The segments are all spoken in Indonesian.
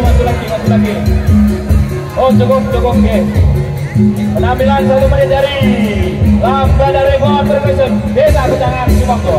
maju lagi. Oh cukup oke. Penampilan 1 menit dari Lambda dari Bawah Percussion Desa Pecangan Cimonggo.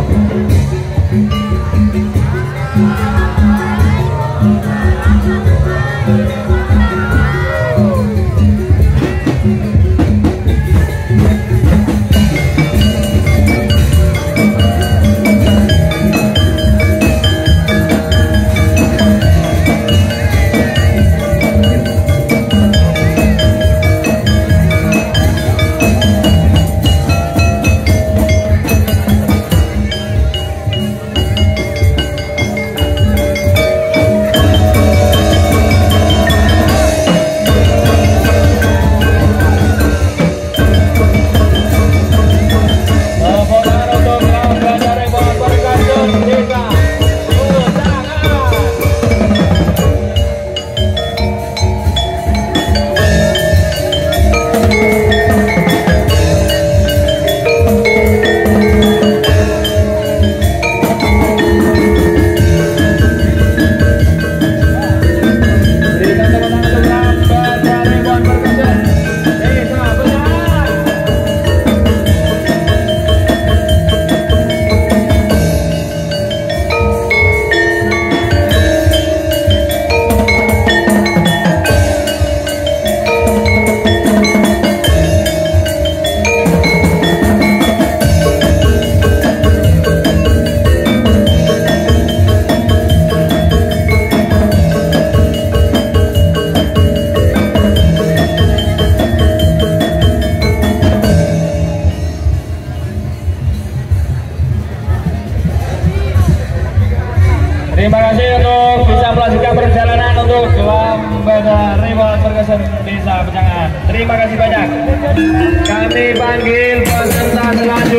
Terima kasih untuk bisa melanjutkan perjalanan untuk Lambda Rival Percussion Desa Pecangan. Terima kasih banyak. Kami panggil peserta selanjutnya.